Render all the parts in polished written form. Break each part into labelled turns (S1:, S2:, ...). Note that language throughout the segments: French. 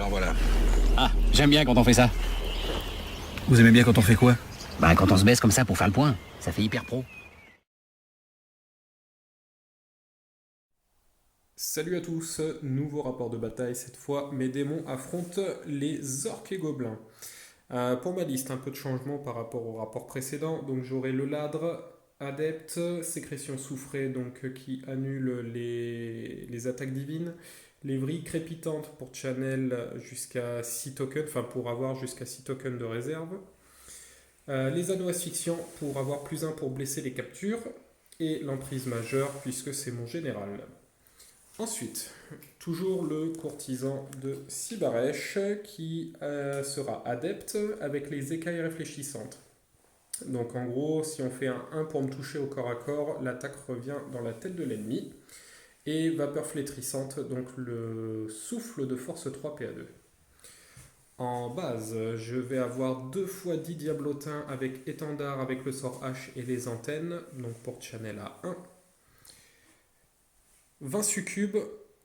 S1: Alors voilà.
S2: Ah, j'aime bien quand on fait ça.
S1: Vous aimez bien quand on fait quoi?
S2: Bah, quand on se baisse comme ça pour faire le point. Ça fait hyper pro.
S3: Salut à tous, nouveau rapport de bataille, cette fois mes démons affrontent les orques et gobelins. Pour ma liste, un peu de changement par rapport au rapport précédent, donc j'aurai le ladre, adepte, sécrétion soufrée donc qui annule les attaques divines, les vrilles crépitantes pour channel jusqu'à 6 tokens, enfin pour avoir jusqu'à 6 tokens de réserve, les anneaux asphyxiants pour avoir plus 1 pour blesser les captures, et l'emprise majeure puisque c'est mon général. Ensuite, toujours le courtisan de Sibarèche qui sera adepte avec les écailles réfléchissantes. Donc en gros, si on fait un 1 pour me toucher au corps à corps, l'attaque revient dans la tête de l'ennemi. Et vapeur flétrissante, donc le souffle de force 3 PA2. En base, je vais avoir 2 fois 10 diablotins avec étendard avec le sort H et les antennes, donc pour channel à 1. 20 succubes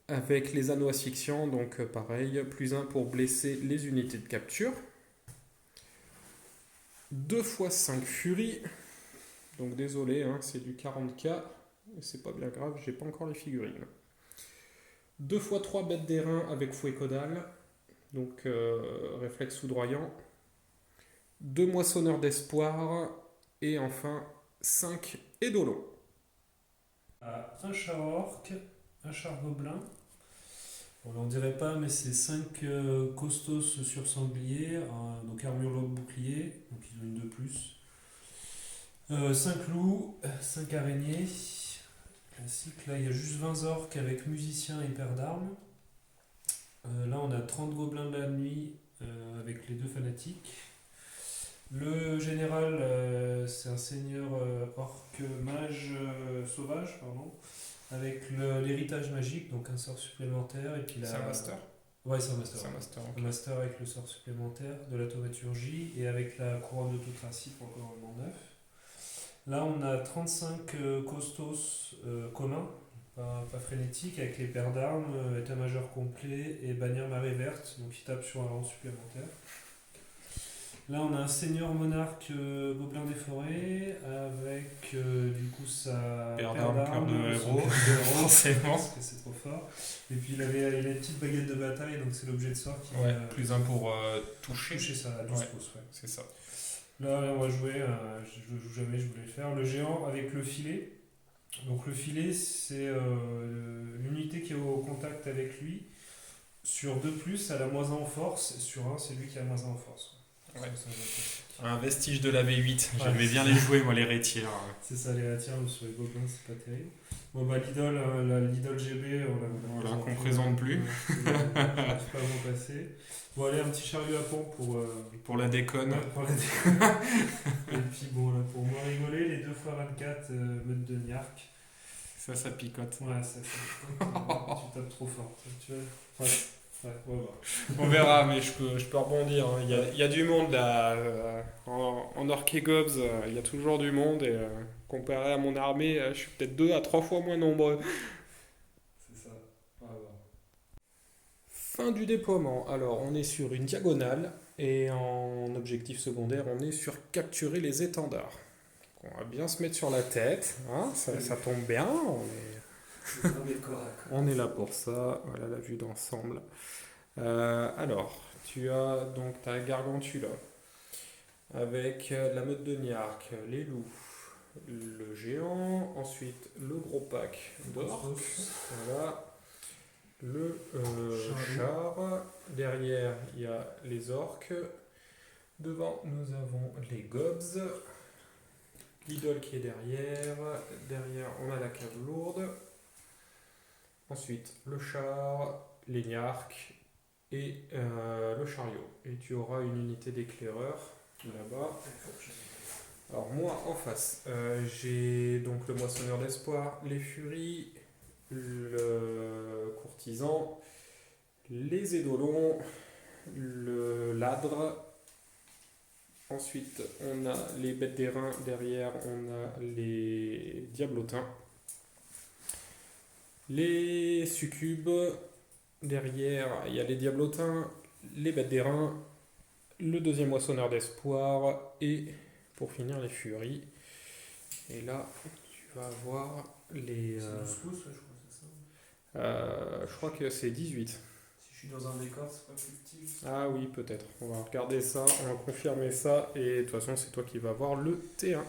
S3: avec les anneaux asphyxiants, donc pareil, plus 1 pour blesser les unités de capture. 2 fois 5 furies, donc désolé, hein, c'est du 40k, c'est pas bien grave, j'ai pas encore les figurines. 2 fois 3 bêtes d'airain avec fouet caudal, donc réflexe soudoyant. 2 moissonneurs d'espoir, et enfin 5 édolons.
S4: Un char orc, un char gobelin. Bon, on dirait pas, mais c'est 5 costos sur sanglier, donc armure lobe bouclier, donc ils ont une de plus. 5 loups, 5 araignées. Classique, là il y a juste 20 orques avec musiciens et paire d'armes. Là on a 30 gobelins de la nuit avec les 2 fanatiques. Le général, c'est un seigneur orc mage sauvage, pardon, avec l'héritage magique, donc un sort supplémentaire. Et puis
S3: C'est un master.
S4: Ouais, c'est un master.
S3: C'est un master, ok.
S4: Un master avec le sort supplémentaire de la thaumaturgie et avec la couronne d'autotracie pour le commandement 9. Là, on a 35 costos communs, pas frénétiques, avec les paires d'armes, état-major complet et bannière marée verte, donc qui tape sur un rang supplémentaire. Là, on a un seigneur monarque gobelin des forêts avec du coup sa
S3: Paire d'armes, cœur de héros,
S4: forcément, parce que c'est trop fort. Et puis il a une petite baguette de bataille, donc c'est l'objet de sort qui
S3: plus 1 pour toucher.
S4: toucher ça à 12 pouces. Ouais.
S3: C'est ça.
S4: Là, on va jouer, je ne joue jamais, je voulais le faire, le géant avec le filet. Donc le filet, c'est l'unité qui est au contact avec lui. Sur 2+, elle a -1 en force, et sur 1, c'est lui qui a -1 en force.
S3: Ouais. Un vestige de la V8, j'aimais bien les jouer, moi, les rétières.
S4: C'est ça, les rétières sur les gobelins, c'est pas terrible. Bon, bah, l'idole GB,
S3: voilà, qu'on présente plus.
S4: Je n'arrive pas à m'en passer. Bon, allez, un petit chariot à pompe
S3: pour la déconne.
S4: Pour la déconne. Et puis, bon, là, pour moins rigoler, les 2 x 24 meutes de Niark.
S3: Ça picote.
S4: Ouais, ça picote. Tu tapes trop fort. Tu vois. Ouais,
S3: on verra, mais je peux rebondir. Hein. Il y a du monde là. En orc et gobs, il y a toujours du monde. Et comparé à mon armée, je suis peut-être 2 à 3 fois moins nombreux.
S4: C'est ça.
S3: Fin du déploiement. Alors, on est sur une diagonale. Et en objectif secondaire, on est sur capturer les étendards. Donc, on va bien se mettre sur la tête. Hein, ça tombe bien. On est là pour ça. Voilà la vue d'ensemble. Alors, tu as donc ta gargantula avec la meute de Niark, les loups, le géant, ensuite le gros pack d'orques, voilà, le char, derrière il y a les orques, devant nous avons les gobs, l'idole qui est derrière on a la cave lourde, ensuite le char, les Niarks et le chariot. Et tu auras une unité d'éclaireur là-bas. Alors moi en face, j'ai donc le moissonneur d'espoir, les furies, le courtisan, les édolons, le ladre. Ensuite on a les bêtes d'airain, derrière on a les diablotins, les succubes. Derrière, il y a les diablotins, les bêtes d'airain, le deuxième moissonneur d'espoir et pour finir les furies. Et là, tu vas avoir les...
S4: C'est 12 pouces, ouais, je crois que c'est ça.
S3: je crois que c'est 18.
S4: Si je suis dans un décor, c'est pas plus petit.
S3: Ah oui, peut-être. On va regarder ça, on va confirmer ça. Et de toute façon, c'est toi qui vas voir le T1.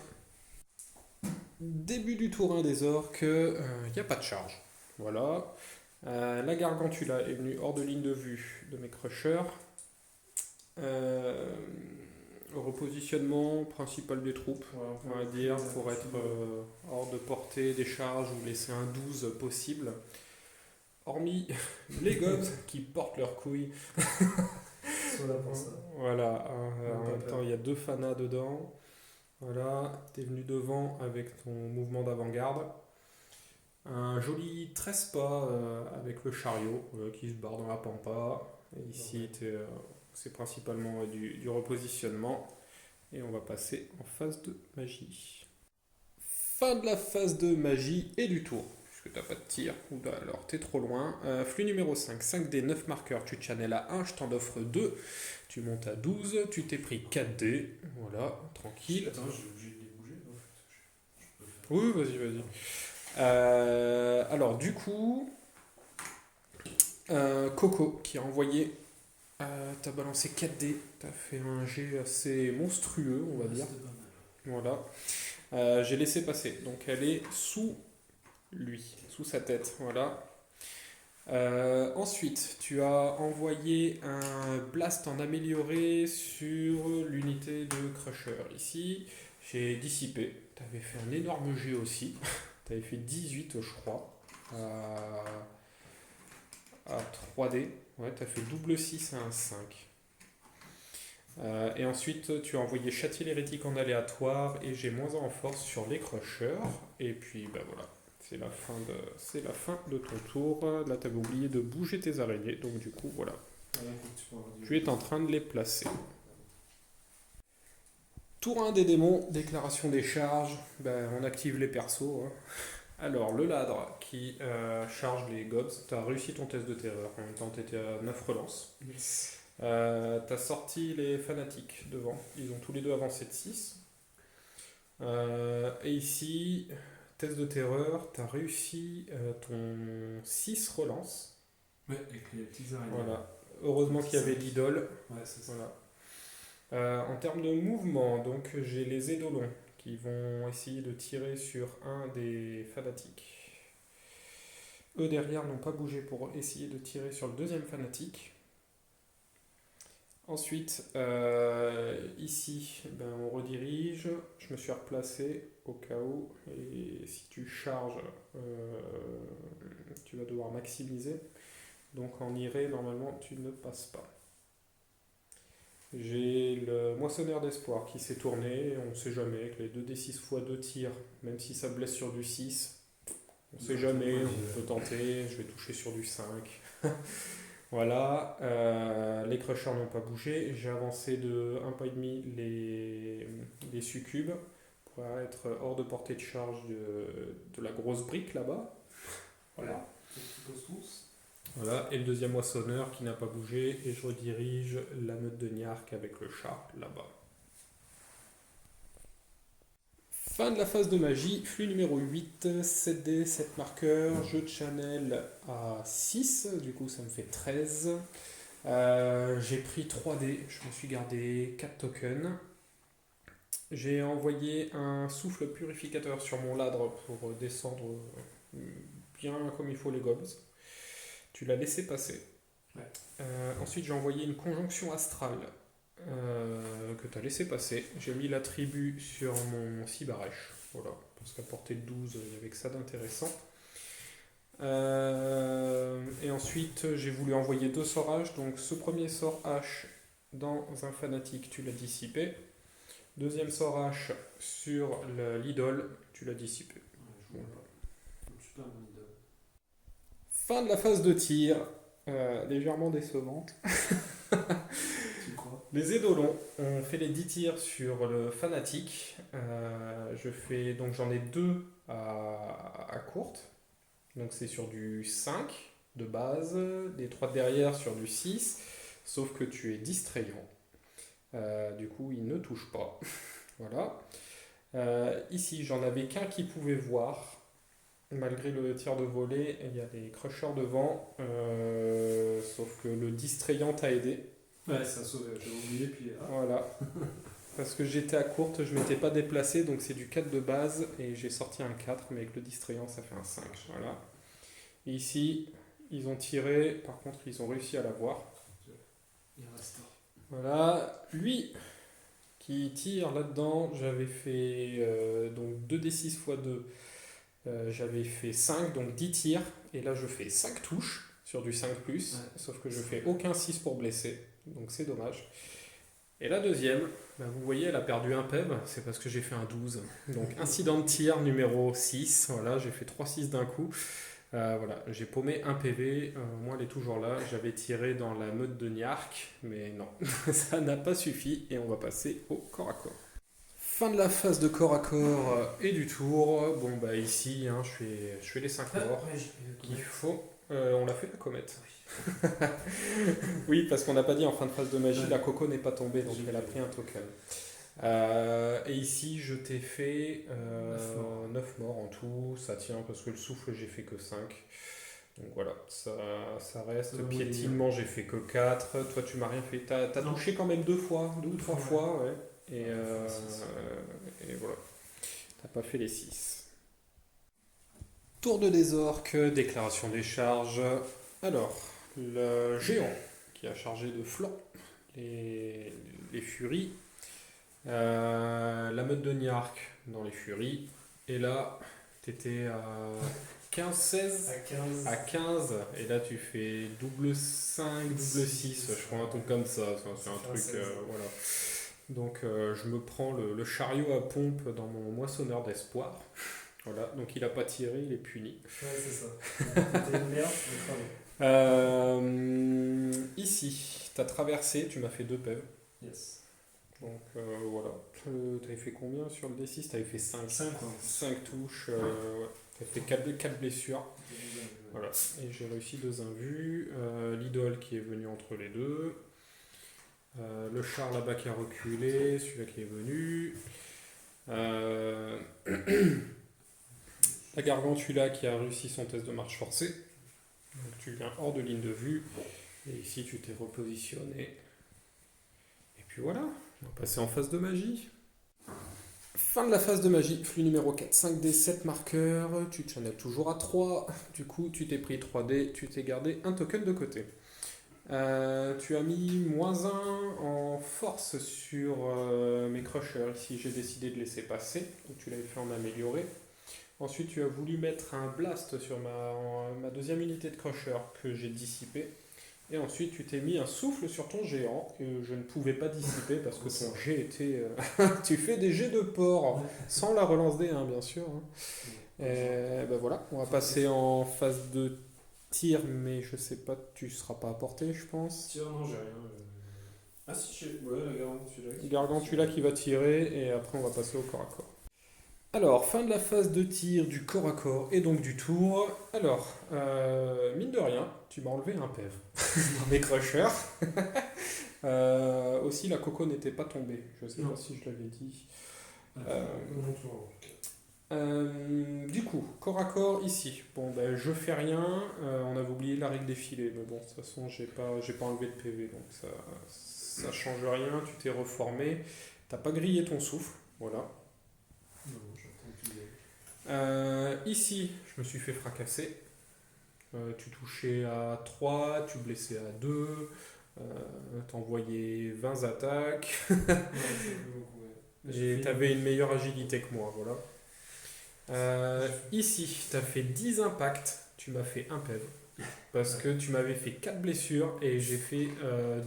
S3: Début du tour 1 des orques, il n'y a pas de charge. Voilà. La Gargantula est venue hors de ligne de vue de mes crushers. Repositionnement principal des troupes, on va dire, pour être hors de portée des charges ou laisser un 12 possible. Hormis les gobs qui portent leurs couilles.
S4: Soit là pour ça.
S3: Voilà, en même temps il y a 2 fanas dedans. Voilà, t'es venu devant avec ton mouvement d'avant-garde. Un joli 13 pas avec le chariot qui se barre dans la pampa. Et ici, c'est principalement du repositionnement. Et on va passer en phase de magie. Fin de la phase de magie et du tour. Puisque t'as pas de tir, ou alors t'es trop loin. Flux numéro 5, 5D, 9 marqueurs, tu channel à 1, je t'en offre 2. Tu montes à 12, tu t'es pris 4D. Voilà, tranquille.
S4: Attends, j'ai obligé de les bouger.
S3: Oui, vas-y. Alors du coup, Coco qui a envoyé, t'as balancé 4D, t'as fait un jet assez monstrueux, on va dire. Voilà. J'ai laissé passer, donc elle est sous lui, sous sa tête, voilà. Ensuite, tu as envoyé un blast en amélioré sur l'unité de Crusher. Ici, j'ai dissipé. Tu avais fait un énorme jet aussi. Tu avais fait 18, je crois, à 3D. Ouais, tu as fait double 6 à un 5. Et ensuite, tu as envoyé châtier l'hérétique en aléatoire et j'ai -1 en force sur les Crushers. Et puis, bah voilà. C'est la fin de ton tour. Là, tu avais oublié de bouger tes araignées. Donc, du coup, voilà. Tu es en train de les placer. Tour 1 des démons, déclaration des charges. Ben, on active les persos. Hein. Alors, le ladre qui charge les gobs. Tu as réussi ton test de terreur. En même temps, tu étais à 9 relances.
S4: Yes.
S3: Tu as sorti les fanatiques devant. Ils ont tous les deux avancé de 6. Et ici... Test de terreur, tu as réussi ton 6 relance.
S4: Ouais, avec les petites araignées.
S3: Voilà. Heureusement qu'il y avait l'idole.
S4: Ouais, c'est ça.
S3: Voilà. En termes de mouvement, donc j'ai les édolons qui vont essayer de tirer sur un des fanatiques. Eux derrière n'ont pas bougé pour essayer de tirer sur le deuxième fanatique. Ensuite, ici, ben, on redirige. Je me suis replacé au cas où. Et si tu charges, tu vas devoir maximiser. Donc en iré, normalement, tu ne passes pas. J'ai le moissonneur d'espoir qui s'est tourné. On ne sait jamais. Avec les 2d6 x 2 tirs, même si ça blesse sur du 6, on ne sait jamais. On peut tenter. Je vais toucher sur du 5. Voilà, les crushers n'ont pas bougé. J'ai avancé de 1 pas et demi les succubes pour être hors de portée de charge de la grosse brique là-bas. Voilà. Voilà, et le deuxième moissonneur qui n'a pas bougé, et je redirige la meute de Niark avec le chat là-bas. Fin de la phase de magie, flux numéro 8, 7D, 7 marqueurs, je channel à 6, du coup ça me fait 13. J'ai pris 3D, je me suis gardé 4 tokens. J'ai envoyé un souffle purificateur sur mon ladre pour descendre bien comme il faut les gobs. Tu l'as laissé passer.
S4: Ouais.
S3: Ensuite j'ai envoyé une conjonction astrale. Que tu as laissé passer. J'ai mis l'attribut sur mon Cibarèche. Voilà, parce qu'à portée de 12, il n'y avait que ça d'intéressant. Et ensuite, j'ai voulu envoyer 2 sorts H. Donc, ce premier sort H dans un fanatique, tu l'as dissipé. Deuxième sort H sur l'idole, tu l'as dissipé.
S4: Voilà.
S3: Fin de la phase de tir. Légèrement décevante. Les édolons ont fait les 10 tirs sur le fanatique. Donc j'en ai 2 à courte. Donc c'est sur du 5 de base. Les 3 de derrière sur du 6. sauf que tu es distrayant. Du coup, il ne touche pas. Voilà. Ici, j'en avais qu'un qui pouvait voir. Malgré le tir de volée, il y a des crushers devant. Sauf que le distrayant t'a aidé.
S4: Ouais, ça a sauvé, j'avais oublié, puis... Ah.
S3: Voilà. Parce que j'étais à courte, je m'étais pas déplacé, donc c'est du 4 de base, et j'ai sorti un 4, mais avec le distrayant, ça fait un 5. Voilà. Et ici, ils ont tiré, par contre, ils ont réussi à l'avoir.
S4: Il reste un.
S3: Voilà. Lui, qui tire là-dedans, j'avais fait donc 2d6 x 2. J'avais fait 5, donc 10 tirs, et là je fais 5 touches sur du 5+, sauf que je fais aucun 6 pour blesser, donc c'est dommage. Et la deuxième, bah, vous voyez, elle a perdu un PEV, c'est parce que j'ai fait un 12. Donc incident de tir numéro 6, voilà, j'ai fait 3 6 d'un coup. Voilà, j'ai paumé un PV, moi elle est toujours là, j'avais tiré dans la meute de Niark, mais non, ça n'a pas suffi, et on va passer au corps à corps. Fin de la phase de corps à corps et du tour. Bon bah ici hein, je fais les 5 morts qu'il faut. On l'a fait la comète. Oui, parce qu'on n'a pas dit en fin de phase de magie, la coco n'est pas tombée, donc elle a pris un token. Et ici je t'ai fait 9 morts en tout, ça tient parce que le souffle j'ai fait que 5. Donc voilà, ça reste. Piétinement j'ai fait que 4. Toi tu m'as rien fait. T'as touché quand même 2 fois, 2 ou 3 fois, ouais. Et voilà, t'as pas fait les 6. Tour de des orques, déclaration des charges. Alors, le géant qui a chargé de flanc les furies. La meute de Niark dans les furies. Et là, t'étais à 15-16 à 15. Et là, tu fais double 5, double 6, je crois, un truc comme ça. C'est un truc, voilà. Donc je me prends le chariot à pompe dans mon moissonneur d'espoir. Voilà, donc il a pas tiré, il est puni.
S4: Ouais, c'est ça. C'était une merde,
S3: ici, tu as traversé, tu m'as fait 2 PEV.
S4: Yes.
S3: Donc voilà. Tu avais fait combien sur le D6? Tu avais fait 5. 5 touches. Ouais. Tu as fait 4 blessures. Voilà. Et j'ai réussi 2 invus. L'idole qui est venu entre les deux. Le char là-bas qui a reculé, celui-là qui est venu. La gargantula qui a réussi son test de marche forcée. Donc tu viens hors de ligne de vue. Et ici tu t'es repositionné. Et puis voilà, on va passer en phase de magie. Fin de la phase de magie, flux numéro 4, 5D7 marqueurs, tu channels toujours à 3. Du coup tu t'es pris 3D, tu t'es gardé un token de côté. Tu as mis -1 en force sur mes crushers. Ici, j'ai décidé de laisser passer. Donc, tu l'avais fait en amélioré. Ensuite, tu as voulu mettre un blast sur ma deuxième unité de crusher que j'ai dissipé. Et ensuite, tu t'es mis un souffle sur ton géant que je ne pouvais pas dissiper parce que ton jet était. Tu fais des jets de porc sans la relance des 1, bien sûr. Et ben voilà, on va passer en phase de tir, mais je sais pas, tu seras pas apporté, je pense.
S4: Tir, non, j'ai rien. Ah si, ouais, la gargantula.
S3: Gargantula qui va tirer, et après on va passer au corps à corps. Alors, fin de la phase de tir du corps à corps et donc du tour. Alors, mine de rien, tu m'as enlevé un PEV dans mes crushers. Aussi, la coco n'était pas tombée. Je sais pas si je l'avais dit. Du coup, corps à corps ici. Bon, ben je fais rien. On avait oublié la règle des filets, mais bon, de toute façon, j'ai pas enlevé de PV, donc ça change rien. Tu t'es reformé. T'as pas grillé ton souffle, voilà. Ici, je me suis fait fracasser. Tu touchais à 3, tu blessais à 2, t'envoyais 20 attaques. Et t'avais une meilleure agilité que moi, voilà. Ici, tu as fait 10 impacts, tu m'as fait un PEV. Parce que tu m'avais fait 4 blessures et j'ai fait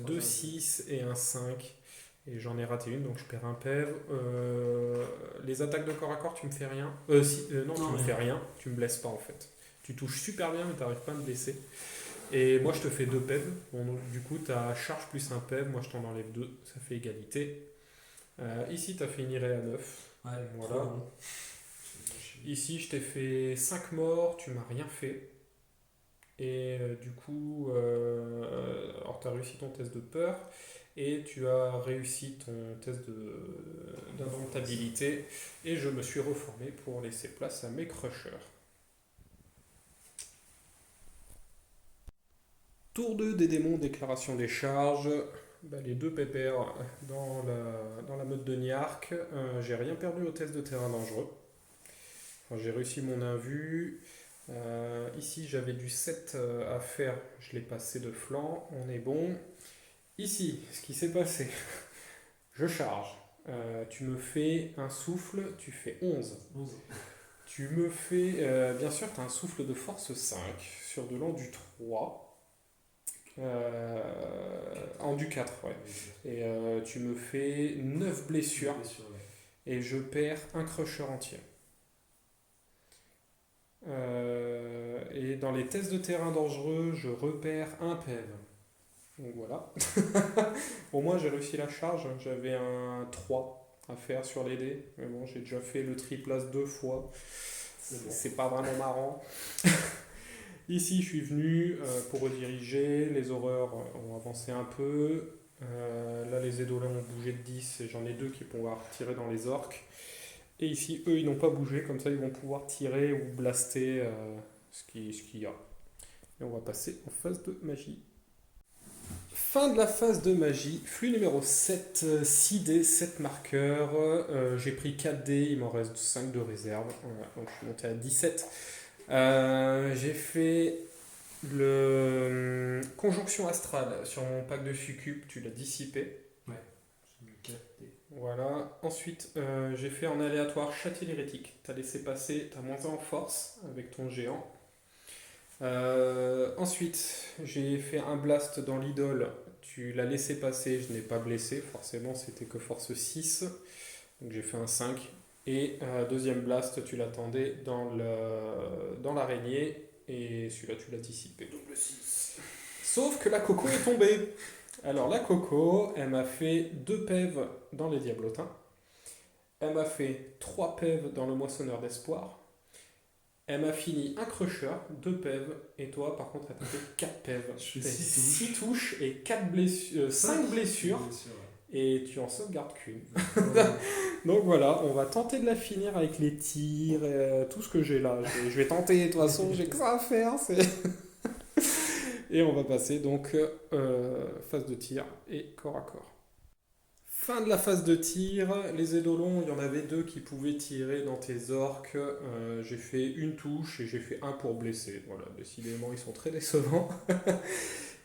S3: 2, 6 et un 5. Et j'en ai raté une, donc je perds un PEV. Les attaques de corps à corps, tu me fais rien. Non, tu me fais rien, tu me blesses pas en fait. Tu touches super bien, mais tu n'arrives pas à me blesser. Et moi, je te fais 2 PEV. Bon, donc, du coup, tu as charge plus un PEV, moi je t'en enlève 2, ça fait égalité. Ici, tu as fait une irée à 9.
S4: Ouais,
S3: voilà. Ici, je t'ai fait 5 morts, tu m'as rien fait. Et du coup, alors tu as réussi ton test de peur et tu as réussi ton test d'indomptabilité. Et je me suis reformé pour laisser place à mes crushers. Tour 2 des démons, déclaration des charges. Les deux pépères dans la meute de Niark. J'ai rien perdu au test de terrain dangereux. Enfin, j'ai réussi mon invu. Ici, j'avais du 7 à faire. Je l'ai passé de flanc. On est bon. Ici, ce qui s'est passé, je charge. Tu me fais un souffle, tu fais 11. Tu me fais, bien sûr, tu as un souffle de force 5 sur de l'endu 3. Endu 4, ouais. Et tu me fais 9 blessures. Et je perds un crusher entier. Et dans les tests de terrain dangereux, je repère un PEV. Donc voilà. Au moins j'ai réussi la charge. J'avais un 3 à faire sur les dés. Mais bon, j'ai déjà fait le triplace 2 fois. C'est pas vraiment marrant. Ici, je suis venu pour rediriger. Les horreurs ont avancé un peu. Là, les édolins ont bougé de 10 et j'en ai 2 qui vont pouvoir tirer dans les orques. Et ici, eux, ils n'ont pas bougé. Comme ça, ils vont pouvoir tirer ou blaster ce qu'il y a. Et on va passer en phase de magie. Fin de la phase de magie. Flux numéro 7, 6 dés, 7 marqueurs. J'ai pris 4 dés, il m'en reste 5 de réserve. Voilà, donc je suis monté à 17. J'ai fait le conjonction astrale sur mon pack de succube, tu l'as dissipé.
S4: Ouais, j'ai mis 4 dés.
S3: Voilà. Ensuite, j'ai fait en aléatoire châtier l'hérétique. Tu as laissé passer, tu as moins 1 en force avec ton géant. Ensuite, j'ai fait un blast dans l'idole. Tu l'as laissé passer, je n'ai pas blessé. Forcément, c'était que force 6. Donc j'ai fait un 5. Et deuxième blast, tu l'attendais dans l'araignée. Et celui-là, tu l'as dissipé. Double 6. Sauf que la coco est tombée. Alors la coco, elle m'a fait 2 pèves dans les diablotins. Elle m'a fait 3 pèves dans le moissonneur d'espoir. Elle m'a fini un crusher, 2 pèves, et toi par contre elle t'a fait 4 pèves.
S4: Je fais
S3: 6 touches et 4 blessures, 5 blessures, et tu en sauvegardes qu'une. Donc voilà, on va tenter de la finir avec les tirs, tout ce que j'ai là. Je vais tenter, de toute façon j'ai que ça à faire. Et on va passer donc phase de tir et corps à corps. Fin de la phase de tir, les édolons, il y en avait 2 qui pouvaient tirer dans tes orques. J'ai fait une touche et j'ai fait un pour blesser. Voilà, décidément, ils sont très décevants.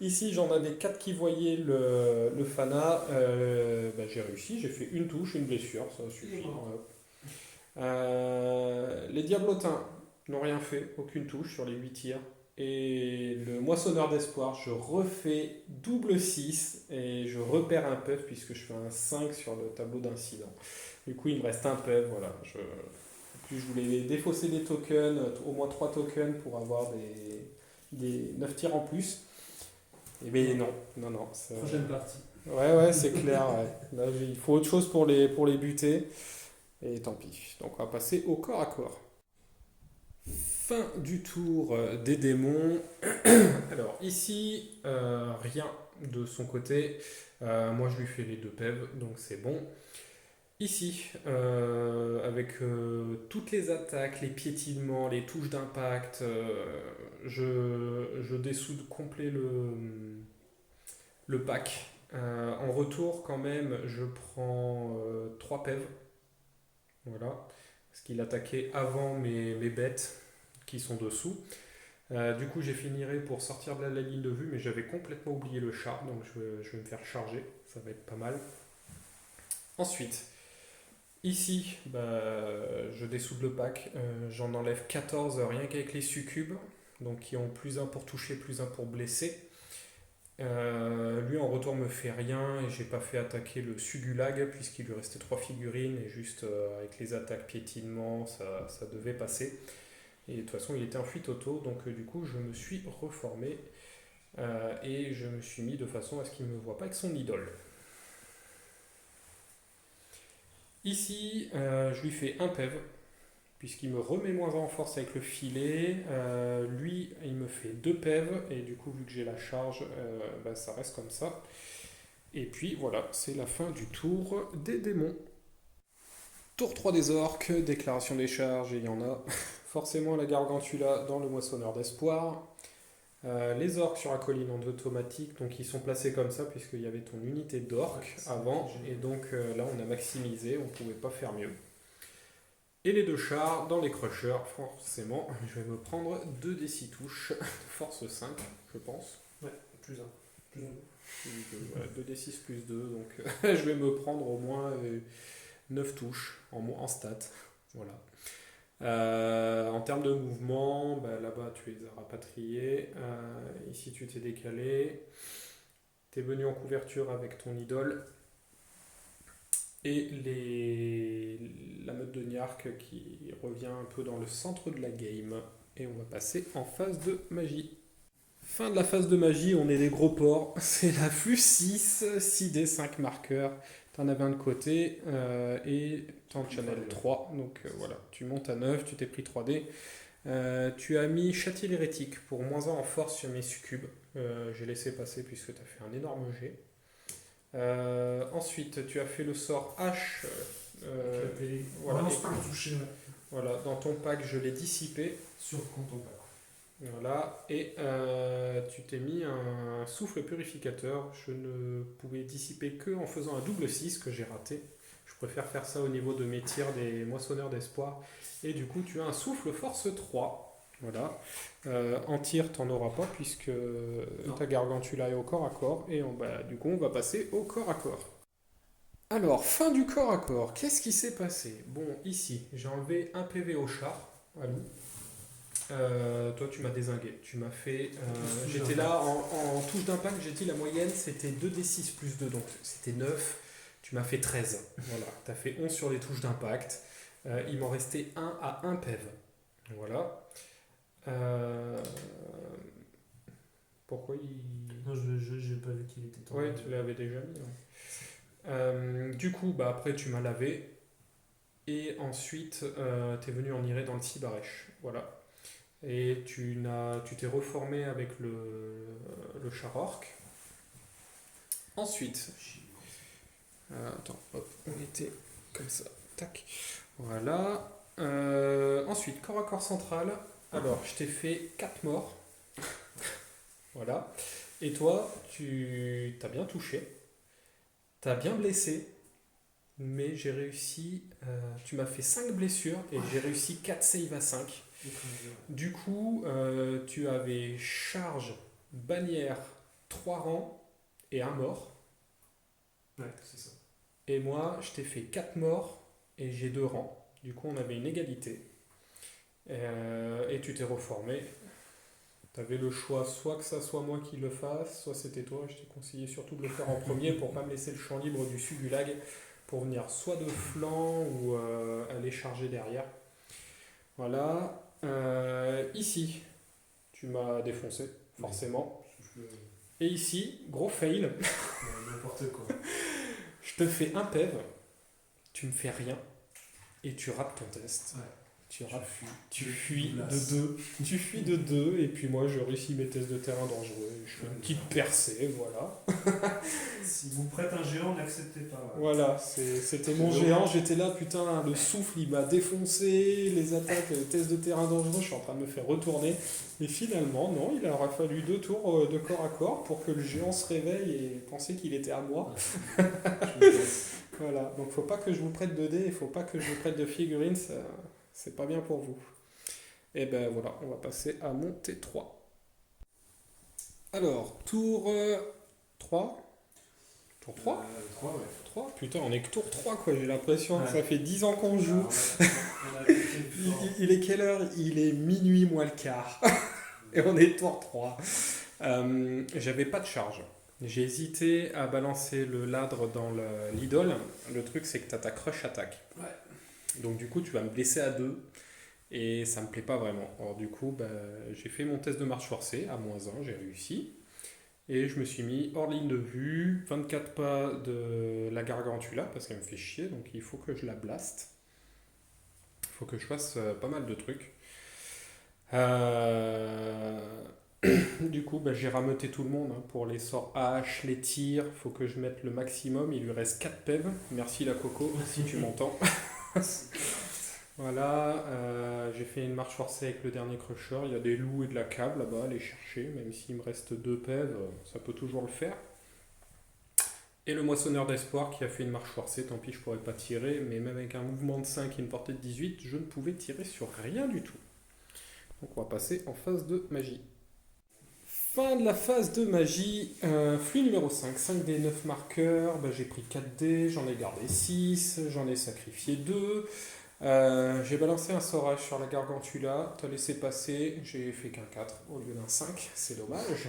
S3: Ici, j'en avais 4 qui voyaient le Fana. J'ai réussi, j'ai fait une touche, une blessure, ça suffit. Les Diablotins n'ont rien fait, aucune touche sur les 8 tirs. Et le moissonneur d'espoir, je refais double 6 et je repère un puff puisque je fais un 5 sur le tableau d'incident. Du coup, il me reste un puff. Voilà. En plus, je voulais défausser des tokens, au moins 3 tokens pour avoir des 9 tirs en plus. Et bien non.
S4: Prochaine partie.
S3: Ouais, c'est clair. Ouais. Là, il faut autre chose pour les buter. Et tant pis. Donc, on va passer au corps à corps. Fin du tour des démons. Alors ici, rien de son côté. Moi je lui fais les 2 pèves, donc c'est bon. Ici, avec toutes les attaques, les piétinements, les touches d'impact, je dessoude complet le pack. En retour quand même, je prends 3 pèves. Voilà. Parce qu'il attaquait avant mes bêtes qui sont dessous. Du coup, j'ai finirai pour sortir de la ligne de vue, mais j'avais complètement oublié le char, donc je vais me faire charger, ça va être pas mal. Ensuite, ici, je dessoude le pack, j'en enlève 14 rien qu'avec les succubes, donc qui ont plus 1 pour toucher, plus 1 pour blesser. Lui en retour me fait rien et j'ai pas fait attaquer le Sugulag puisqu'il lui restait 3 figurines et juste avec les attaques piétinement ça devait passer. Et de toute façon, il était en fuite auto, donc du coup, je me suis reformé et je me suis mis de façon à ce qu'il ne me voit pas avec son idole. Ici, je lui fais un PEV, puisqu'il me remet moins 1 en force avec le filet. Lui, il me fait 2 pèves, et du coup, vu que j'ai la charge, ça reste comme ça. Et puis voilà, c'est la fin du tour des démons. Tour 3 des orques, déclaration des charges, et il y en a forcément la Gargantula dans le moissonneur d'espoir. Les orques sur la colline en automatique, donc ils sont placés comme ça puisqu'il y avait ton unité d'orques avant, et donc là on a maximisé, on ne pouvait pas faire mieux. Et les 2 chars dans les crushers, forcément, je vais me prendre 2 des 6 touches, de force 5, je pense.
S4: Ouais, plus 1. Plus
S3: 2 des 6 plus 2, donc je vais me prendre au moins 9 touches en stats. Voilà. En termes de mouvement, là-bas tu les as rapatriés, ici tu t'es décalé, tu es venu en couverture avec ton idole, et la meute de Niark qui revient un peu dans le centre de la game, et on va passer en phase de magie. Fin de la phase de magie, on est des gros porcs, c'est la flux 6, 6D, 5 marqueurs. T'en avais un de côté et t'en channel 3, donc voilà, tu montes à 9, tu t'es pris 3D. Tu as mis châtier l'hérétique pour moins 1 en force sur mes succubes. J'ai laissé passer puisque tu as fait un énorme jet. Ensuite, tu as fait le sort H. Voilà, voilà, dans ton pack, je l'ai dissipé.
S4: Sur compte en pack.
S3: Voilà, et tu t'es mis un souffle purificateur. Je ne pouvais dissiper que en faisant un double 6 que j'ai raté. Je préfère faire ça au niveau de mes tirs des moissonneurs d'espoir. Et du coup, tu as un souffle force 3. Voilà. En tir, t'en auras pas puisque ta Gargantula est au corps à corps. Et du coup, on va passer au corps à corps. Alors, fin du corps à corps. Qu'est-ce qui s'est passé? Bon, ici, j'ai enlevé un PV au char, à loup. Toi tu m'as dézingué, tu m'as fait j'étais là en touche d'impact, j'ai dit la moyenne c'était 2d6 plus 2, donc c'était 9, tu m'as fait 13, voilà, tu as fait 11 sur les touches d'impact, il m'en restait 1 à 1 PEV, voilà. Pourquoi il...
S4: Non, j'ai pas vu qu'il était tombé.
S3: Ouais, tu l'avais déjà mis. Ouais. Du coup, après tu m'as lavé, et ensuite tu es venu en iré dans le Tibarèche, voilà. Et tu t'es reformé avec le char orc. Ensuite, attends, hop, on était comme ça, tac, voilà. Ensuite, corps à corps central. Alors, je t'ai fait 4 morts. Voilà. Et toi, tu t'as bien touché, t'as bien blessé, mais j'ai réussi, tu m'as fait 5 blessures et j'ai réussi 4 saves à 5. Du coup, tu avais charge, bannière, 3 rangs et 1 mort.
S4: Ouais, c'est ça.
S3: Et moi, je t'ai fait 4 morts et j'ai 2 rangs. Du coup, on avait une égalité. Et tu t'es reformé. Tu avais le choix, soit que ça soit moi qui le fasse, soit c'était toi. Je t'ai conseillé surtout de le faire en premier pour pas me laisser le champ libre du Sugulag pour venir soit de flanc ou aller charger derrière. Voilà. Ici, tu m'as défoncé, forcément. Et ici, gros fail.
S4: N'importe quoi.
S3: Je te fais un PEV, tu me fais rien, et tu rates ton test.
S4: Ouais.
S3: Tu fuis de 2. Tu fuis de 2, et puis moi je réussis mes tests de terrain dangereux. Je fais une petite percée, voilà.
S4: Si vous prête un géant, n'acceptez pas.
S3: Voilà, c'était mon géant, j'étais là, putain, le souffle il m'a défoncé, les attaques, les tests de terrain dangereux, je suis en train de me faire retourner. Et finalement, non, il aura fallu 2 tours de corps à corps pour que le géant se réveille et penser qu'il était à moi. Voilà, donc faut pas que je vous prête de dés, il faut pas que je vous prête de figurines, c'est pas bien pour vous. Et ben voilà, on va passer à mon T3. Alors, tour 3. Tour 3
S4: 3, ouais.
S3: 3 Putain, on est que tour 3 quoi, j'ai l'impression que ça fait 10 ans qu'on joue. Il est quelle heure? Il est minuit moins le quart. Et on est tour 3. J'avais pas de charge. J'ai hésité à balancer le ladre dans l'idole. Le truc c'est que t'as ta crush attaque.
S4: Ouais.
S3: Donc du coup tu vas me blesser à 2. Et ça me plaît pas vraiment. Alors du coup j'ai fait mon test de marche forcée à -1, j'ai réussi. Et je me suis mis hors ligne de vue, 24 pas de la Gargantula, parce qu'elle me fait chier, donc il faut que je la blaste. faut que je fasse pas mal de trucs. Euh, Du coup, j'ai rameuté tout le monde hein, pour les sorts hache, les tirs. Faut que je mette le maximum. Il lui reste 4 PEV. Merci la Coco, si tu m'entends. Voilà, j'ai fait une marche forcée avec le dernier crusher. Il y a des loups et de la cave là-bas, à les chercher. Même s'il me reste 2 PEV, ça peut toujours le faire. Et le moissonneur d'espoir qui a fait une marche forcée. Tant pis, je pourrais pas tirer. Mais même avec un mouvement de 5 et une portée de 18, je ne pouvais tirer sur rien du tout. Donc on va passer en phase de magie. Fin de la phase de magie, flux numéro 5, 5 des 9 marqueurs, j'ai pris 4 dés, j'en ai gardé 6, j'en ai sacrifié 2, j'ai balancé un sorage sur la gargantula, t'as laissé passer, j'ai fait qu'un 4 au lieu d'un 5, c'est dommage.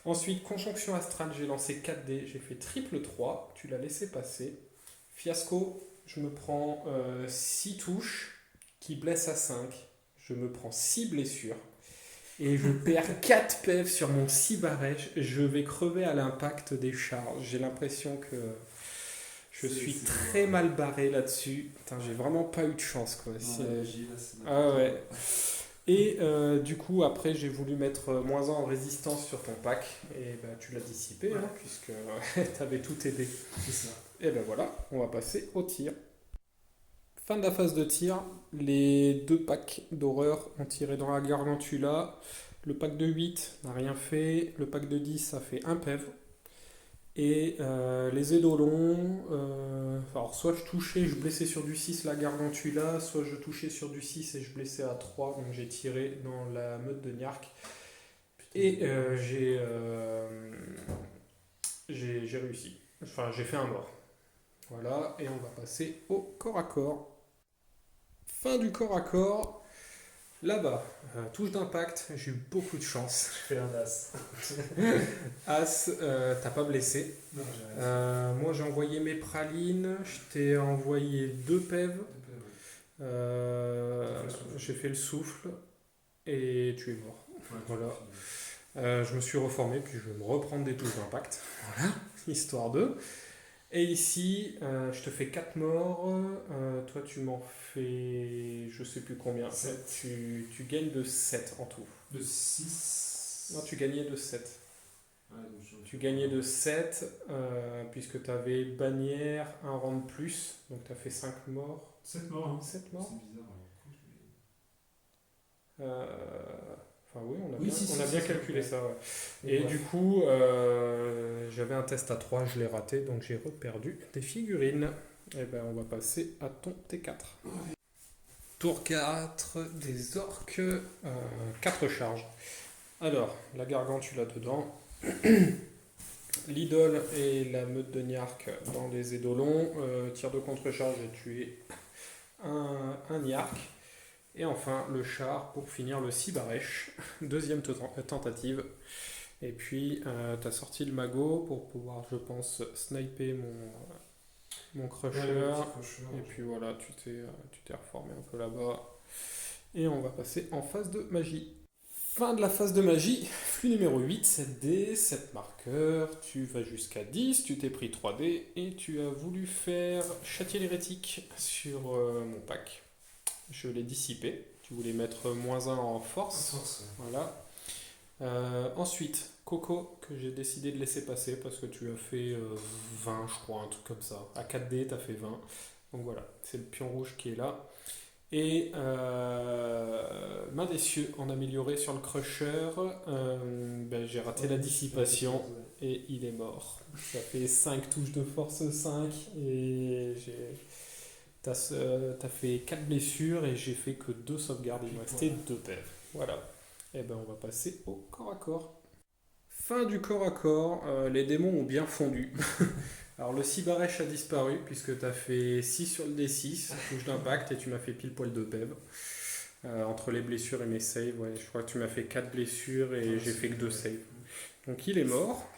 S3: Ensuite, conjonction astrale, j'ai lancé 4 dés, j'ai fait triple 3, tu l'as laissé passer. Fiasco, je me prends 6 touches qui blessent à 5, je me prends 6 blessures. Et je perds 4 PEV sur mon 6 barèche. Je vais crever à l'impact des charges. J'ai l'impression que je suis très mal barré là-dessus. Putain, j'ai vraiment pas eu de chance, quoi. Ah ouais. Et du coup, après, j'ai voulu mettre -1 en résistance sur ton pack. Et tu l'as dissipé, hein, puisque t'avais tout aidé.
S4: C'est ça.
S3: Et voilà, on va passer au tir. Fin de la phase de tir, les 2 packs d'horreur ont tiré dans la gargantula. Le pack de 8 n'a rien fait. Le pack de 10 a fait un PEV. Et les édolons, alors soit je touchais, je blessais sur du 6 la gargantula, soit je touchais sur du 6 et je blessais à 3. Donc j'ai tiré dans la meute de Niark. Et j'ai réussi. Enfin, j'ai fait un mort. Voilà, et on va passer au corps à corps. Fin du corps à corps. Là-bas, touche d'impact, j'ai eu beaucoup de chance.
S4: Je fais un as.
S3: As, t'as pas blessé.
S4: Non,
S3: Moi j'ai envoyé mes pralines, je t'ai envoyé 2 PEV. J'ai fait le souffle et tu es mort. Voilà. Je me suis reformé, puis je vais me reprendre des touches d'impact. Voilà, histoire de. Et ici, je te fais 4 morts. Toi, tu m'en fais. Je sais plus combien. Tu gagnes de 7 en tout.
S4: De 6.
S3: Non, tu gagnais de 7.
S4: Ouais,
S3: Tu gagnais de 7, puisque tu avais bannière, un rang de plus. Donc, tu as fait 5 morts.
S4: 7 morts, hein.
S3: 7 morts.
S4: C'est bizarre.
S3: Enfin, oui, on a
S4: Oui,
S3: bien calculé ça. Ouais. Et du coup, j'avais un test à 3, je l'ai raté, donc j'ai reperdu des figurines. Et on va passer à ton T4. Tour 4, des orques, 4 charges. Alors, la gargantula dedans, l'idole et la meute de Niark dans les édolons, tir de contre-charge, j'ai tué un Niark. Et enfin, le char pour finir le 6 barèche, deuxième tentative. Et puis, tu as sorti le magot pour pouvoir, je pense, sniper mon crusher. Et puis voilà, tu t'es reformé un peu là-bas. Et on va passer en phase de magie. Fin de la phase de magie, flux numéro 8, 7 dés, 7 marqueurs, tu vas jusqu'à 10, tu t'es pris 3 dés et tu as voulu faire châtier l'hérétique sur mon pack. Je l'ai dissipé. Tu voulais mettre -1 en force. Voilà. Ensuite, Coco, que j'ai décidé de laisser passer parce que tu as fait 20, je crois, un truc comme ça. À 4 dés, tu as fait 20. Donc voilà, c'est le pion rouge qui est là. Et main des cieux en amélioré sur le crusher. J'ai raté la dissipation et il est mort. Ça fait 5 touches de force 5 et t'as fait 4 blessures et j'ai fait que 2 sauvegardes. Il me restait 2 PEV. Voilà. Et on va passer au corps à corps. Fin du corps à corps. Les démons ont bien fondu. Alors le 6 barèche a disparu puisque tu as fait 6 sur le D6, touche d'impact, et tu m'as fait pile poil de PEV. Entre les blessures et mes saves, je crois que tu m'as fait 4 blessures et j'ai fait que 2 saves. Donc il est mort.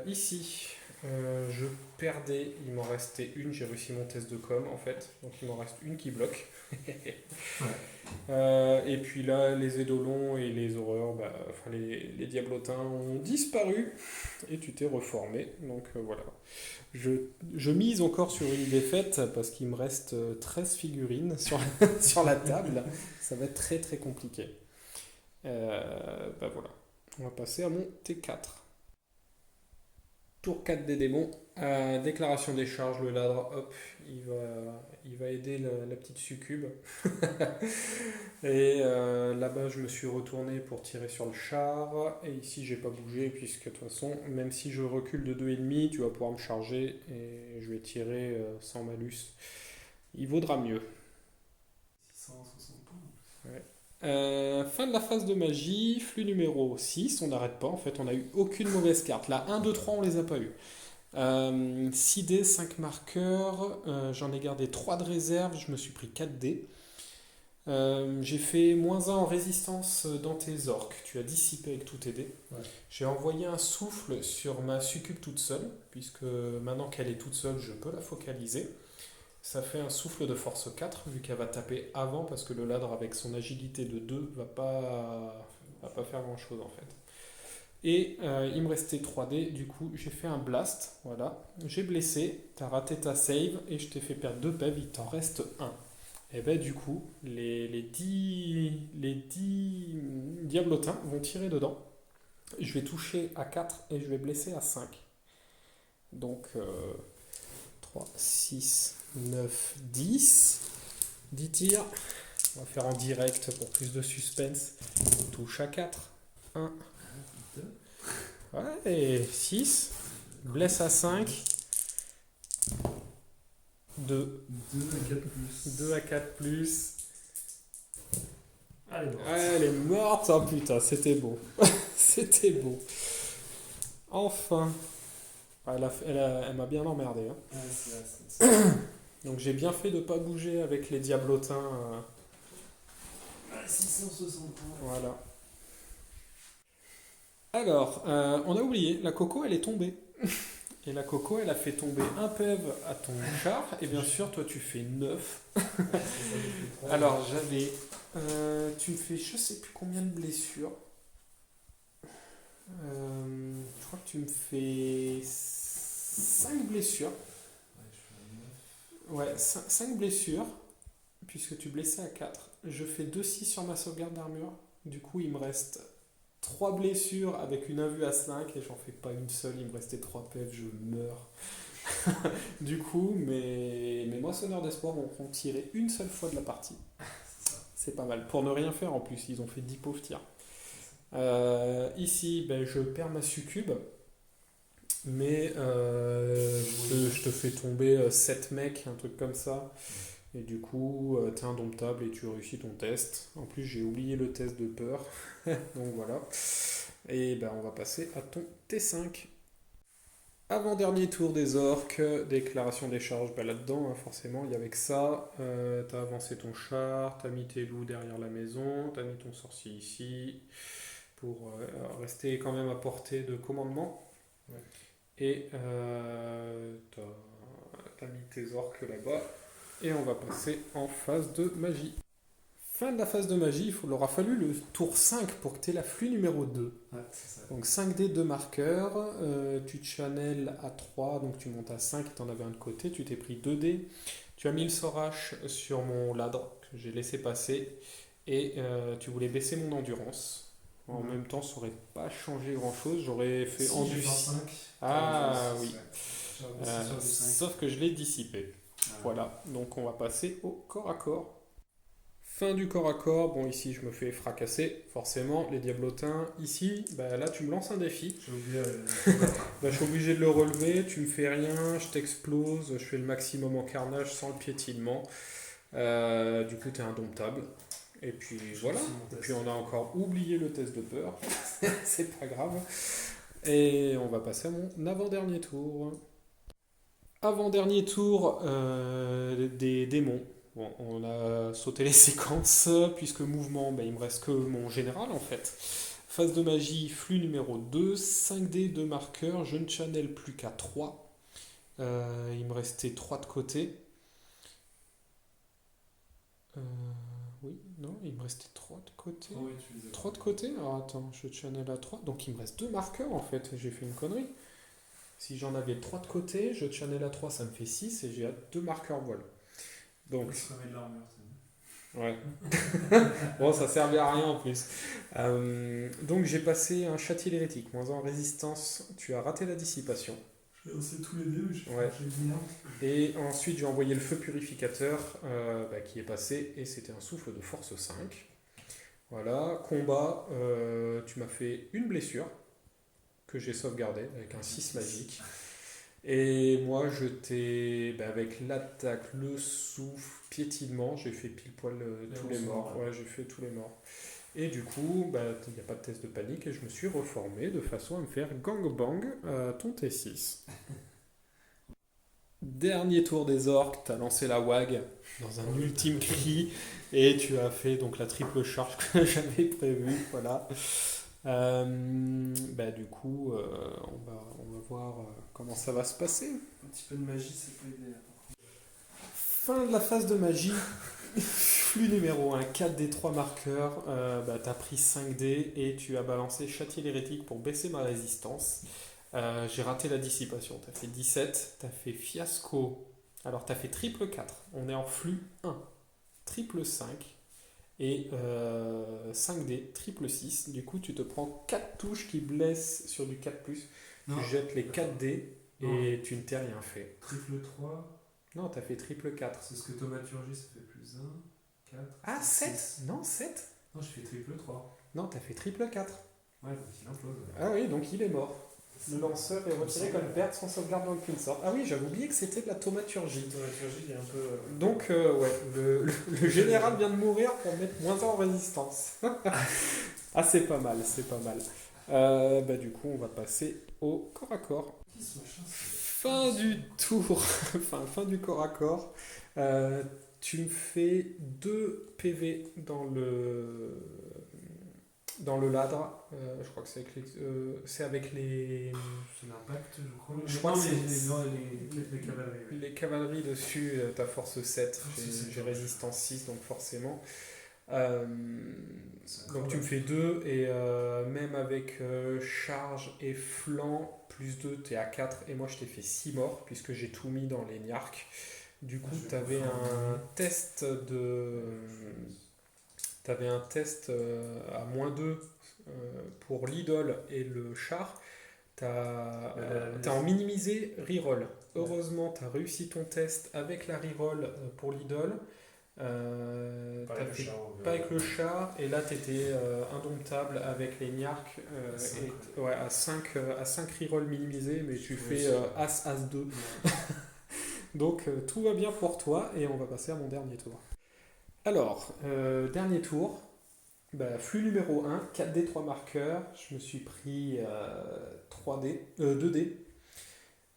S3: Ici, Je perdais, il m'en restait une, j'ai réussi mon test de com en fait, donc il m'en reste une qui bloque. Et puis là, les édolons et les horreurs, enfin les diablotins ont disparu et tu t'es reformé. Donc voilà. Je mise encore sur une défaite parce qu'il me reste 13 figurines sur la table. Ça va être très très compliqué. Voilà. On va passer à mon T4. Tour 4 des démons. Déclaration des charges, le ladre, hop, il va aider la petite succube. Et là-bas, je me suis retourné pour tirer sur le char. Et ici, j'ai pas bougé, puisque de toute façon, même si je recule de 2,5, tu vas pouvoir me charger. Et je vais tirer sans malus. Il vaudra mieux.
S4: 660 points.
S3: Ouais. Fin de la phase de magie, flux numéro 6, on n'arrête pas, en fait on n'a eu aucune mauvaise carte. Là 1, 2, 3 on les a pas eu. 6 dés, 5 marqueurs, j'en ai gardé 3 de réserve, je me suis pris 4 dés. J'ai fait -1 en résistance dans tes orques, tu as dissipé avec tous tes dés.
S4: Ouais.
S3: J'ai envoyé un souffle sur ma succube toute seule, puisque maintenant qu'elle est toute seule, je peux la focaliser. Ça fait un souffle de force 4, vu qu'elle va taper avant, parce que le ladre, avec son agilité de 2, va pas faire grand chose en fait. Et il me restait 3 dés, du coup j'ai fait un blast, voilà. J'ai blessé, t'as raté ta save, et je t'ai fait perdre 2 PV, il t'en reste 1. Et ben du coup, les 10 diablotins vont tirer dedans. Je vais toucher à 4 et je vais blesser à 5. Donc 3, 6, 9, 10. 10 tirs. On va faire en direct pour plus de suspense. Touche à 4. 1. Ouais, 6. Blesse à 5. 2. 2 à 4 plus.
S4: Allez, bon.
S3: Elle est morte. Oh putain, c'était beau. C'était beau. Enfin. Elle m'a bien emmerdé. Hein. Donc j'ai bien fait de pas bouger avec les diablotins.
S4: 660 points.
S3: Voilà. Alors, on a oublié, la Coco elle est tombée. Et la Coco elle a fait tomber un PEV à ton char. Et bien sûr, toi tu fais 9. Alors j'avais. Tu me fais je sais plus combien de blessures. Je crois que tu me fais 5 blessures. Ouais, 5 blessures, puisque tu blessais à 4. Je fais 2-6 sur ma sauvegarde d'armure. Du coup, il me reste 3 blessures avec une invue à 5 et j'en fais pas une seule. Il me restait 3 PF, je meurs. Du coup, mes moissonneurs d'espoir vont tirer une seule fois de la partie. C'est pas mal. Pour ne rien faire en plus, ils ont fait 10 pauvres tirs. Ici, je perds ma succube. Mais je te fais tomber 7 mecs, un truc comme ça. Et du coup, t'es indomptable et tu réussis ton test. En plus, j'ai oublié le test de peur. Donc voilà. Et on va passer à ton T5. Avant-dernier tour des orques, déclaration des charges. Là-dedans, forcément, il y avait que ça. T'as avancé ton char, t'as mis tes loups derrière la maison, t'as mis ton sorcier ici pour rester quand même à portée de commandement. Ouais. Et t'as mis tes orques là-bas. Et on va passer en phase de magie. Fin de la phase de magie, il aura fallu le tour 5 pour que tu aies la flux numéro 2.
S4: Ouais, c'est ça.
S3: Donc 5 dés, 2 marqueurs. Tu channels à 3, donc tu montes à 5 et tu en avais un de côté. Tu t'es pris 2 dés. Tu as mis le Sorache sur mon ladre que j'ai laissé passer. Et tu voulais baisser mon endurance. En même temps, ça n'aurait pas changé grand-chose. J'aurais fait endurci. Ah oui. Sauf que je l'ai dissipé. Voilà. Donc on va passer au corps à corps. Fin du corps à corps. Bon, ici, je me fais fracasser. Forcément, les diablotins. Ici, là, tu me lances un défi. Je suis obligé de le relever. Tu me fais rien. Je t'explose. Je fais le maximum en carnage sans le piétinement. Du coup, tu es indomptable. Et puis voilà, et puis on a encore oublié le test de peur, c'est pas grave. Et on va passer à mon avant-dernier tour. Avant-dernier tour des démons. Bon, on a sauté les séquences, puisque mouvement, il me reste que mon général en fait. phase de magie, flux numéro 2, 5D de marqueur, je ne channel plus qu'à 3. Il me restait 3 de côté. Oui, non, il me restait 3 de côté.
S4: Oh oui, tu les as
S3: 3 de côté? Alors attends, je channel à 3. Donc il me reste 2 marqueurs en fait, j'ai fait une connerie. Si j'en avais 3 de côté, je channel à 3, ça me fait 6 et j'ai 2 marqueurs vol. Donc,
S4: Il se remet de l'armure, c'est
S3: ouais. Bon, ça servait à rien en plus. Donc j'ai passé un châtier hérétique, moins 1 en résistance, tu as raté la dissipation.
S4: Je vais lancer tous les dés, mais
S3: Ouais.
S4: j'ai bien.
S3: Et ensuite j'ai envoyé le feu purificateur qui est passé et c'était un souffle de force 5. Voilà, combat, tu m'as fait une blessure que j'ai sauvegardée avec un 6 magique. Et moi je t'ai, avec l'attaque, le souffle, piétinement, j'ai fait pile poil tous les morts. Ouais, j'ai fait tous les morts. Et du coup, il n'y a pas de test de panique et je me suis reformé de façon à me faire gangbang ton T6. Dernier tour des orques, tu as lancé la WAG dans un ultime cri et tu as fait donc la triple charge que j'avais prévue. Voilà. Du coup, on va voir comment ça va se passer.
S4: Un petit peu de magie, ça peut aider.
S3: Fin de la phase de magie. Flux numéro 1, 4D3 marqueurs. Tu as pris 5D et tu as balancé châtier l'hérétique pour baisser ma résistance. J'ai raté la dissipation, tu as fait 17, tu as fait fiasco, alors tu as fait triple 4, on est en flux 1, triple 5 et 5D, triple 6, du coup tu te prends 4 touches qui blessent sur du 4+, tu jettes les 4D et tu ne t'es rien fait.
S4: Triple 3.
S3: Non, tu as fait triple 4.
S4: C'est ce que thaumaturgie, ça fait plus 1, 4.
S3: Ah, 7
S4: 6.
S3: Non, 7
S4: Non, je fais triple 3.
S3: Non, tu as fait triple 4.
S4: Ouais, donc il implose.
S3: Ah oui, donc il est mort. Le lanceur est retiré comme perte sans sauvegarde dans aucune sorte. Ah oui, j'avais oublié que c'était de la thaumaturgie.
S4: La thaumaturgie, il est un peu.
S3: Donc, le général vient de mourir pour mettre moins 1 en résistance. Ah, c'est pas mal, c'est pas mal. Du coup, on va passer au corps à corps. Fin du tour, fin du corps à corps. Tu me fais 2 PV dans le ladre. Je crois que c'est avec les.
S4: C'est l'impact, je crois.
S3: Je crois que c'est
S4: les cavaleries. Oui.
S3: les cavaleries dessus, t'as force 7, j'ai résistance 6, donc forcément. Donc tu me fais 2 et même avec charge et flanc plus 2 t'es à 4 et moi je t'ai fait 6 morts puisque j'ai tout mis dans les niarques. Du coup t'avais un test à moins 2 pour l'idole et le char. T'as en minimisé reroll. Heureusement t'as réussi ton test avec la reroll pour l'idole. Pas avec le char et là t'étais indomptable avec les niarques à 5 reroll minimisés mais tu fais As 2 donc tout va bien pour toi et on va passer à mon dernier tour. Alors dernier tour, flux numéro 1, 4D 3 marqueurs, je me suis pris 2D.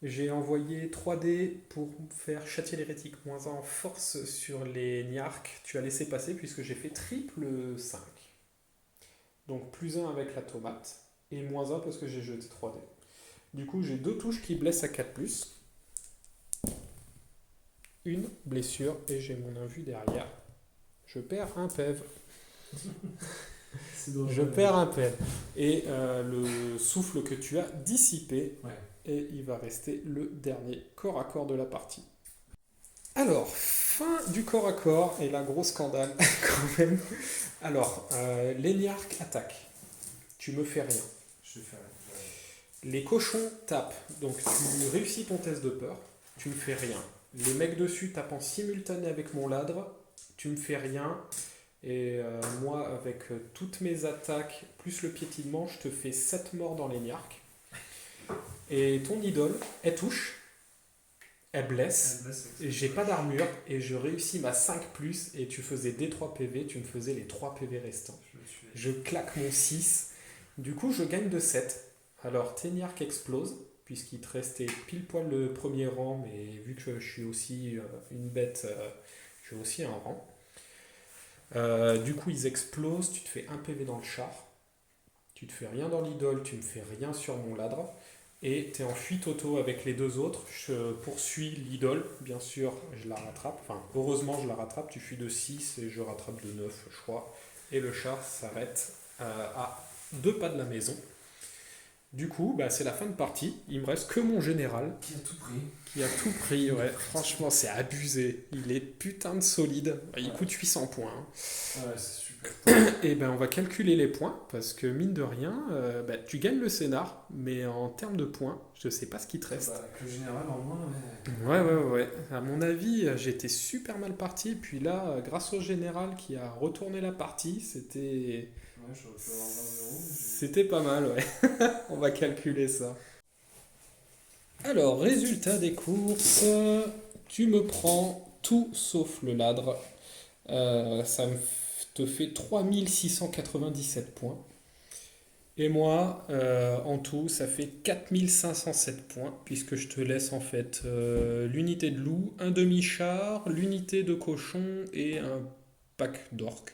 S3: J'ai envoyé 3D pour faire châtier l'hérétique, moins 1 en force sur les niarques. Tu as laissé passer puisque j'ai fait triple 5. Donc plus 1 avec la tomate et moins 1 parce que j'ai jeté 3D. Du coup, j'ai 2 touches qui blessent à 4+. Une blessure et j'ai mon invu derrière. Je perds un PEV. Je perds un PEV. Et le souffle que tu as dissipé.
S4: Ouais.
S3: Et il va rester le dernier corps à corps de la partie. Alors, fin du corps à corps, et là, gros scandale quand même. Alors, les niarques attaquent. Tu me fais rien.
S4: Je vais faire.
S3: Les cochons tapent. Donc, tu réussis ton test de peur. Tu me fais rien. Les mecs dessus tapent en simultané avec mon ladre. Tu me fais rien. Et moi, avec toutes mes attaques, plus le piétinement, je te fais 7 morts dans les niarques. Et ton idole, elle touche, elle blesse, et j'ai pas d'armure, et je réussis ma 5+, et tu faisais des 3 PV, tu me faisais les 3 PV restants. Je claque mon 6, du coup je gagne de 7. Alors tes niarques explosent, puisqu'il te restait pile poil le premier rang, mais vu que je suis aussi une bête, j'ai aussi un rang. Du coup ils explosent, tu te fais un PV dans le char. Tu te fais rien dans l'idole, tu me fais rien sur mon ladre. Et tu es en fuite auto avec les deux autres. Je poursuis l'idole, bien sûr, je la rattrape. Enfin, heureusement, je la rattrape. Tu fuis de 6 et je rattrape de 9, je crois. Et le char s'arrête à 2 pas de la maison. Du coup, bah, c'est la fin de partie. Il me reste que mon général.
S4: Qui a tout pris.
S3: Qui a tout pris, ouais. Franchement, c'est abusé. Il est putain de solide. Il coûte 800 points. Hein.
S4: Ouais, c'est super.
S3: Et ben, on va calculer les points. Parce que, mine de rien, tu gagnes le scénar. Mais en termes de points, je sais pas ce qui te reste.
S4: Avec le général en moins, ouais.
S3: Ouais. À mon avis, j'étais super mal parti. Puis là, grâce au général qui a retourné la partie, c'était...
S4: Ouais, j'aurais pu avoir 20 euros.
S3: C'était pas mal, ouais. On va calculer ça. Alors, résultat des courses. Tu me prends tout sauf le ladre. Te fait 3697 points. Et moi, en tout, ça fait 4507 points, puisque je te laisse en fait l'unité de loup, un demi-char, l'unité de cochon et un pack d'orques.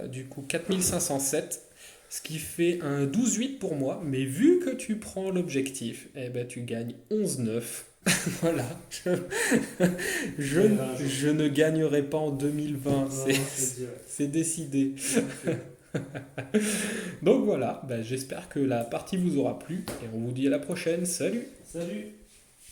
S3: Du coup, 4507, ce qui fait un 12-8 pour moi, mais vu que tu prends l'objectif, eh ben, tu gagnes 11-9. Voilà, je ne gagnerai pas en 2020,
S4: Non,
S3: c'est décidé. Donc voilà, j'espère que la partie vous aura plu et on vous dit à la prochaine. Salut!
S4: Salut!